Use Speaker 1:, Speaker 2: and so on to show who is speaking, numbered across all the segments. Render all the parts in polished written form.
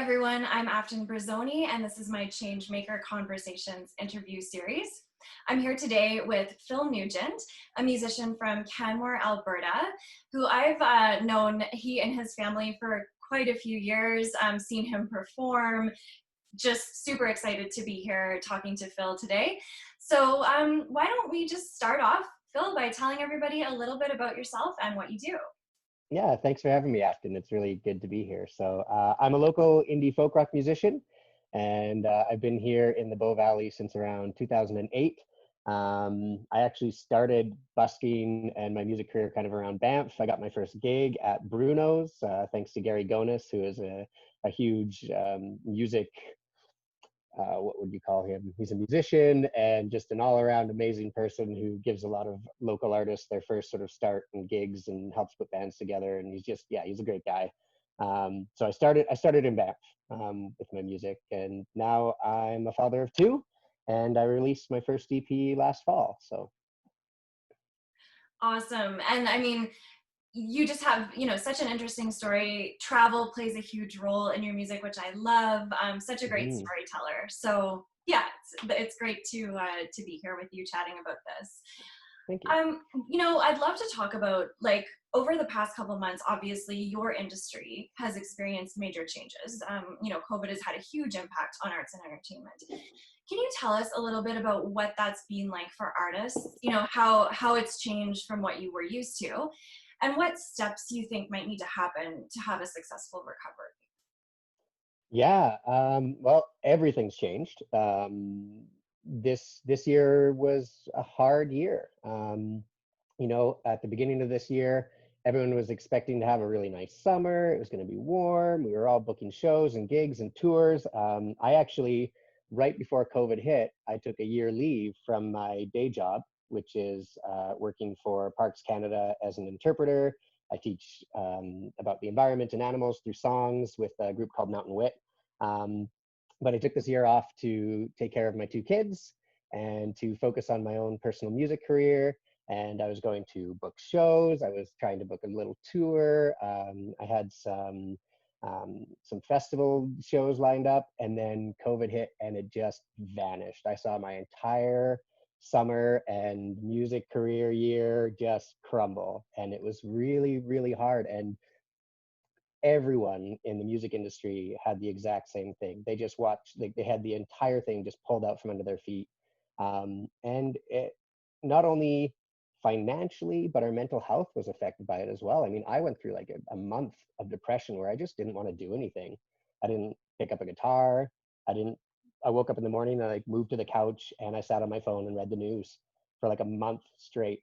Speaker 1: everyone, I'm Afton Brazzoni, and this is my Changemaker Conversations interview series. I'm here today with Phill Nugent, a musician from Canmore, Alberta, who I've known he and his family for quite a few years, seen him perform. Just super excited to be here talking to Phill today. So why don't we just start off, Phill, by telling everybody a little bit about yourself and what you do.
Speaker 2: Yeah, thanks for having me, Afton. It's really good to be here. So I'm a local indie folk rock musician, and I've been here in the Bow Valley since around 2008. I actually started busking and my music career kind of around Banff. I got my first gig at Bruno's, thanks to Gary Gonis, who is a huge music, what would you call him? He's a musician and just an all-around amazing person who gives a lot of local artists their first sort of start in gigs and helps put bands together. And he's just, yeah, he's a great guy. So I started in Banff with my music, and now I'm a father of two, and I released my first EP last fall. So
Speaker 1: Awesome. And I mean, you just have, such an interesting story. Travel plays a huge role in your music, which I love. Such a great storyteller. So yeah, it's great to be here with you chatting about this.
Speaker 2: Thank you.
Speaker 1: I'd love to talk about, like, over the past couple of months, obviously your industry has experienced major changes. COVID has had a huge impact on arts and entertainment. Can you tell us a little bit about what that's been like for artists? How it's changed from what you were used to, and what steps you think might need to happen to have a successful recovery?
Speaker 2: Yeah, well, everything's changed. This year was a hard year. At the beginning of this year, everyone was expecting to have a really nice summer. It was going to be warm. We were all booking shows and gigs and tours. I actually, right before COVID hit, I took a year leave from my day job, which is working for Parks Canada as an interpreter. I teach about the environment and animals through songs with a group called Mountain Wit. But I took this year off to take care of my two kids and to focus on my own personal music career. And I was going to book shows. I was trying to book a little tour. I had some festival shows lined up, and then COVID hit and it just vanished. I saw my entire summer and music career year just crumble, and it was really, really hard. And everyone in the music industry had the exact same thing. They just watched, they had the entire thing just pulled out from under their feet. And it not only financially, but our mental health was affected by it as well. I mean, I went through like a month of depression where I just didn't want to do anything. I didn't pick up a guitar. I woke up in the morning and I moved to the couch and I sat on my phone and read the news for like a month straight.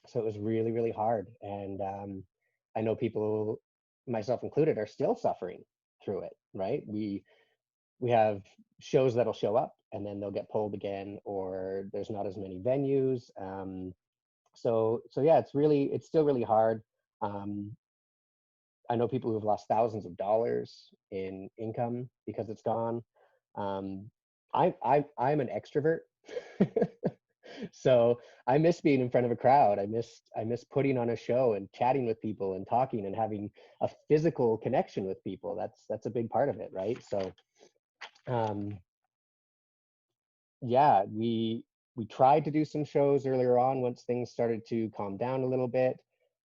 Speaker 2: So it was really, really hard. And I know people, myself included, are still suffering through it, right? We have shows that'll show up and then they'll get pulled again, or there's not as many venues. So yeah, it's still really hard. I know people who've lost thousands of dollars in income because it's gone. I'm an extrovert, so I miss being in front of a crowd. I miss putting on a show and chatting with people and talking and having a physical connection with people. That's a big part of it, right? So, yeah, we tried to do some shows earlier on once things started to calm down a little bit,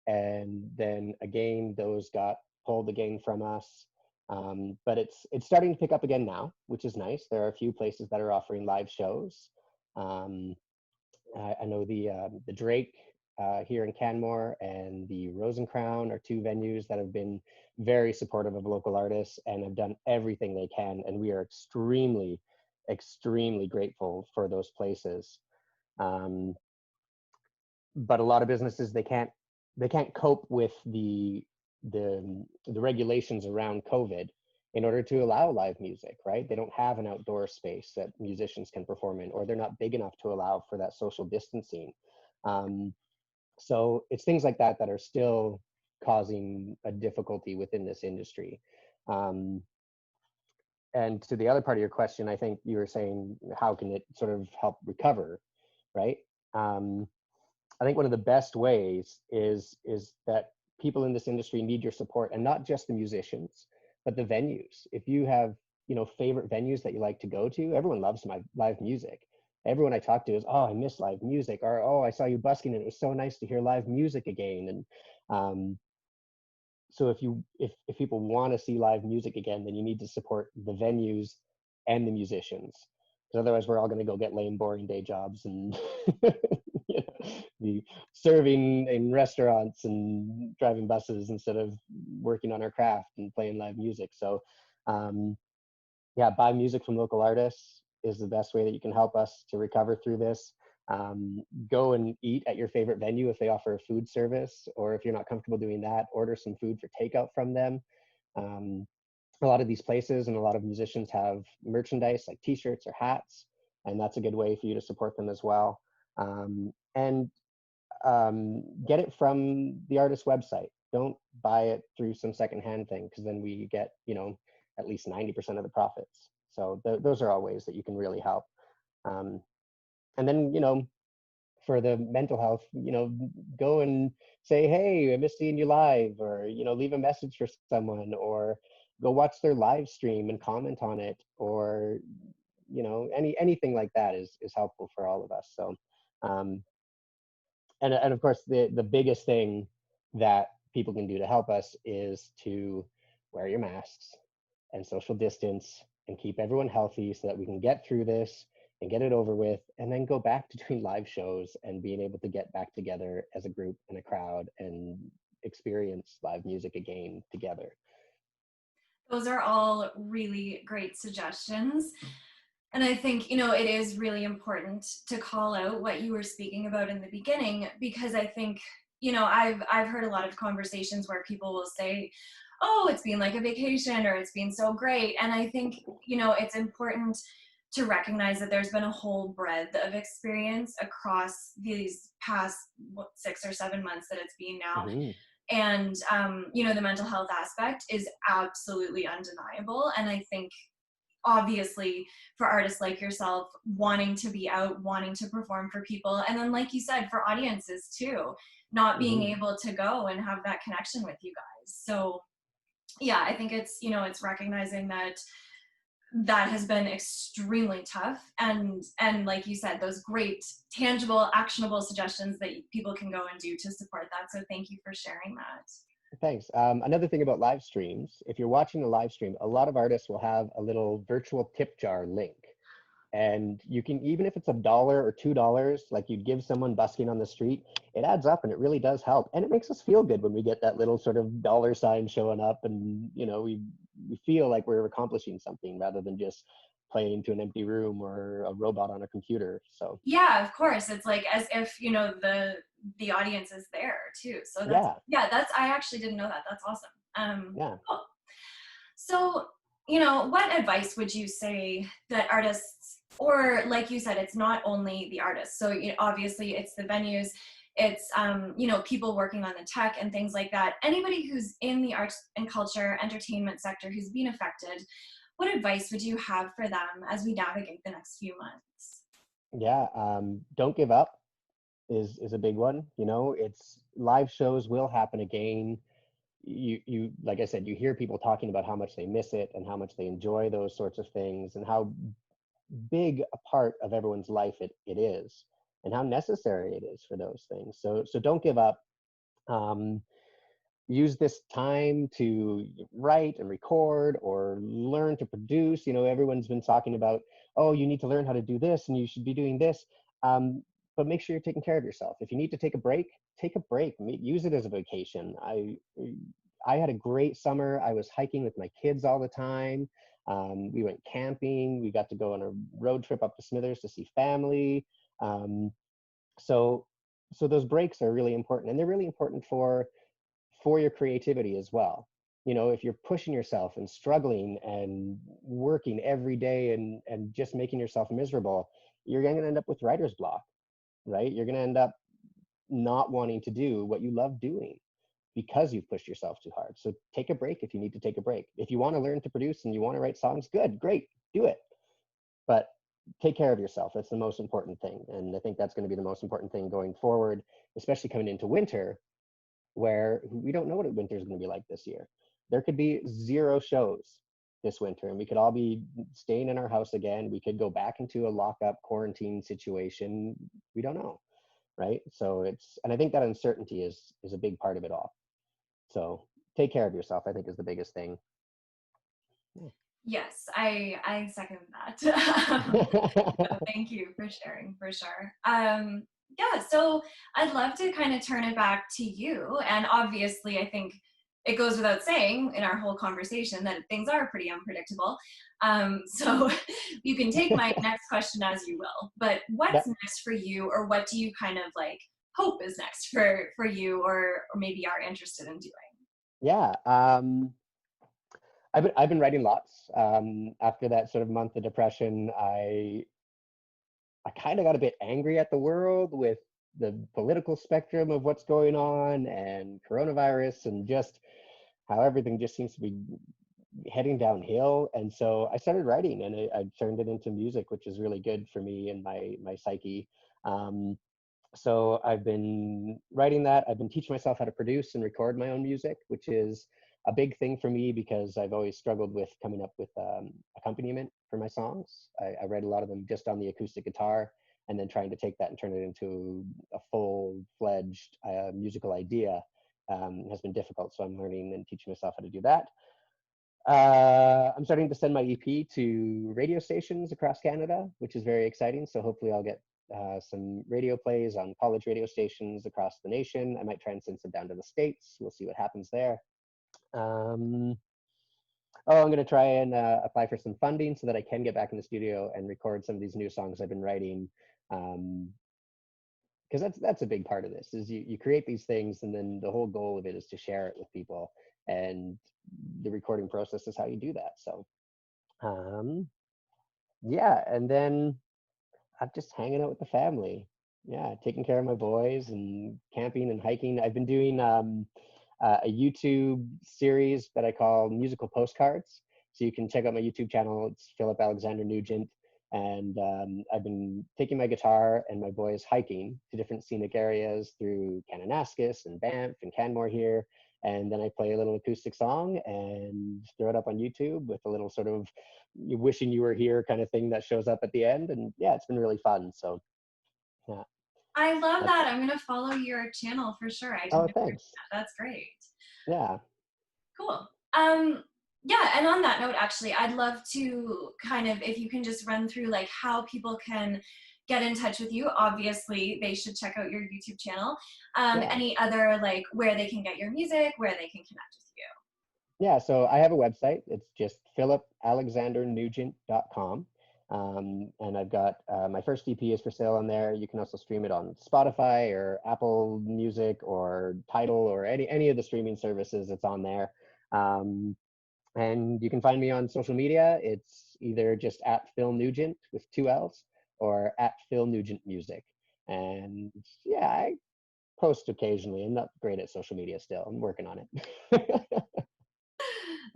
Speaker 2: and then again those got pulled again from us. But it's starting to pick up again now, which is nice. There are a few places that are offering live shows. I know the Drake here in Canmore and the Rosencrown are two venues that have been very supportive of local artists and have done everything they can, and we are extremely, extremely grateful for those places. But a lot of businesses, they can't cope with the regulations around COVID in order to allow live music, right? They don't have an outdoor space that musicians can perform in, or they're not big enough to allow for that social distancing. So it's things like that that are still causing a difficulty within this industry. And to the other part of your question, I think you were saying, how can it sort of help recover, right? I think one of the best ways is that people in this industry need your support, and not just the musicians, but the venues. If you have, favorite venues that you like to go to, everyone loves my live music. Everyone I talk to is, oh, I miss live music, or oh, I saw you busking and it was so nice to hear live music again. And so if people want to see live music again, then you need to support the venues and the musicians, because otherwise we're all going to go get lame, boring day jobs and be serving in restaurants and driving buses instead of working on our craft and playing live music. So yeah, buy music from local artists is the best way that you can help us to recover through this. Go and eat at your favorite venue if they offer a food service, or if you're not comfortable doing that, order some food for takeout from them. A lot of these places and a lot of musicians have merchandise like t-shirts or hats, and that's a good way for you to support them as well. And get it from the artist's website. Don't buy it through some secondhand thing, because then we get, at least 90% of the profits. So those are all ways that you can really help. And then, for the mental health, go and say, hey, I miss seeing you live, or, leave a message for someone, or go watch their live stream and comment on it, or, anything like that is helpful for all of us. So, and of course, the biggest thing that people can do to help us is to wear your masks and social distance and keep everyone healthy, so that we can get through this and get it over with, and then go back to doing live shows and being able to get back together as a group and a crowd and experience live music again together.
Speaker 1: Those are all really great suggestions. And I think, it is really important to call out what you were speaking about in the beginning, because I think, I've heard a lot of conversations where people will say, oh, it's been like a vacation, or it's been so great. And I think, it's important to recognize that there's been a whole breadth of experience across these past 6 or 7 months that it's been now.
Speaker 2: Mm-hmm.
Speaker 1: And, the mental health aspect is absolutely undeniable. And I think, obviously, for artists like yourself, wanting to be out, wanting to perform for people, and then, like you said, for audiences too, not being
Speaker 2: Mm-hmm.
Speaker 1: able to go and have that connection with you guys. So yeah, I think it's, it's recognizing that has been extremely tough, and like you said, those great tangible actionable suggestions that people can go and do to support that. So thank you for sharing that.
Speaker 2: Thanks. Another thing about live streams, if you're watching a live stream, a lot of artists will have a little virtual tip jar link. And you can, even if it's $1 or $2, like you'd give someone busking on the street, it adds up and it really does help. And it makes us feel good when we get that little sort of dollar sign showing up, and, we feel like we're accomplishing something rather than just playing to an empty room or a robot on a computer. So
Speaker 1: Yeah, of course. It's like as if, the audience is there too. So that's I actually didn't know that. That's awesome.
Speaker 2: yeah.
Speaker 1: Cool. So, what advice would you say that artists, or like you said, it's not only the artists. So obviously it's the venues, it's, people working on the tech and things like that. Anybody who's in the arts and culture, entertainment sector who's been affected, what advice would you have for them as we navigate the next few months?
Speaker 2: Yeah. Don't give up is a big one. It's live shows will happen again. You like I said, you hear people talking about how much they miss it and how much they enjoy those sorts of things, and how big a part of everyone's life it is, and how necessary it is for those things. So don't give up. Use this time to write and record or learn to produce. Everyone's been talking about, oh, you need to learn how to do this and you should be doing this. But make sure you're taking care of yourself. If you need to take a break, take a break. Use it as a vacation. I had a great summer. I was hiking with my kids all the time. We went camping. We got to go on a road trip up to Smithers to see family. So those breaks are really important, and they're really important for your creativity as well. If you're pushing yourself and struggling and working every day and just making yourself miserable, you're going to end up with writer's block, right? You're going to end up not wanting to do what you love doing because you've pushed yourself too hard. So take a break if you need to take a break. If you want to learn to produce and you want to write songs, good, great, do it. But take care of yourself. That's the most important thing. And I think that's going to be the most important thing going forward, especially coming into winter, where we don't know what winter is going to be like this year. there could be 0 shows this winter and we could all be staying in our house again. We could go back into a lockup quarantine situation. We don't know, right? So and I think that uncertainty is a big part of it all. So take care of yourself, I think, is the biggest thing.
Speaker 1: Yes, I second that. So thank you for sharing, for sure. Yeah, so I'd love to kind of turn it back to you. And obviously, I think it goes without saying in our whole conversation that things are pretty unpredictable. So you can take my next question as you will. But what's next for you, or what do you kind of like hope is next for you, or maybe are interested in doing?
Speaker 2: Yeah. I've been writing lots. After that sort of month of depression, I kind of got a bit angry at the world with the political spectrum of what's going on and coronavirus and just how everything just seems to be heading downhill. And so I started writing, and I turned it into music, which is really good for me and my psyche. So I've been writing that. I've been teaching myself how to produce and record my own music, which is a big thing for me because I've always struggled with coming up with accompaniment for my songs. I write a lot of them just on the acoustic guitar, and then trying to take that and turn it into a full-fledged musical idea has been difficult. So I'm learning and teaching myself how to do that. I'm starting to send my EP to radio stations across Canada, which is very exciting. So hopefully I'll get some radio plays on college radio stations across the nation. I might try and send some down to the States. We'll see what happens there. I'm going to try and apply for some funding so that I can get back in the studio and record some of these new songs I've been writing. Because that's a big part of this, is you create these things, and then the whole goal of it is to share it with people. And the recording process is how you do that. So, yeah, and then I'm just hanging out with the family. Yeah, taking care of my boys and camping and hiking. I've been doing a YouTube series that I call Musical Postcards. So you can check out my YouTube channel. It's Phillip Alexander Nugent. And I've been taking my guitar and my boys hiking to different scenic areas through Kananaskis and Banff and Canmore here. And then I play a little acoustic song and throw it up on YouTube with a little sort of wishing you were here kind of thing that shows up at the end. And yeah, it's been really fun. So yeah.
Speaker 1: I love that. I'm going to follow your channel for sure. I didn't know
Speaker 2: Thanks.
Speaker 1: that. That's great.
Speaker 2: Yeah.
Speaker 1: Cool. Yeah, and on that note, actually, I'd love to kind of, if you can just run through like how people can get in touch with you. Obviously, they should check out your YouTube channel. Any other, like, where they can get your music, where they can connect with you.
Speaker 2: Yeah, so I have a website. It's just philipalexandernugent.com. And I've got my first EP is for sale on there. You can also stream it on Spotify or Apple Music or Tidal or any of the streaming services. It's on there. And you can find me on social media. It's either just at Phill Nugent with 2 L's or at Phill Nugent Music. And yeah, I post occasionally. I'm not great at social media still. I'm working on it.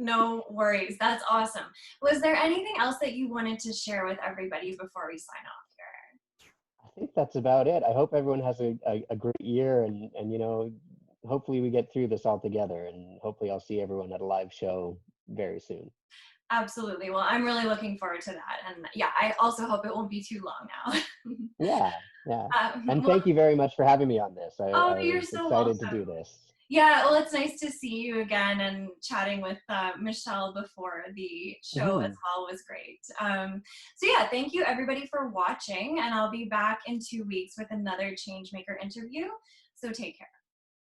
Speaker 1: No worries. That's awesome. Was there anything else that you wanted to share with everybody before we sign off here?
Speaker 2: I think that's about it. I hope everyone has a great year, and hopefully we get through this all together, and hopefully I'll see everyone at a live show very soon.
Speaker 1: Absolutely. Well, I'm really looking forward to that. And yeah, I also hope it won't be too long now.
Speaker 2: Yeah. And thank you very much for having me on this.
Speaker 1: You're
Speaker 2: was
Speaker 1: so
Speaker 2: excited
Speaker 1: welcome.
Speaker 2: to do this.
Speaker 1: Yeah, well, it's nice to see you again, and chatting with Michelle before the show as well was great. So yeah, thank you everybody for watching, and I'll be back in 2 weeks with another Changemaker interview. So take care.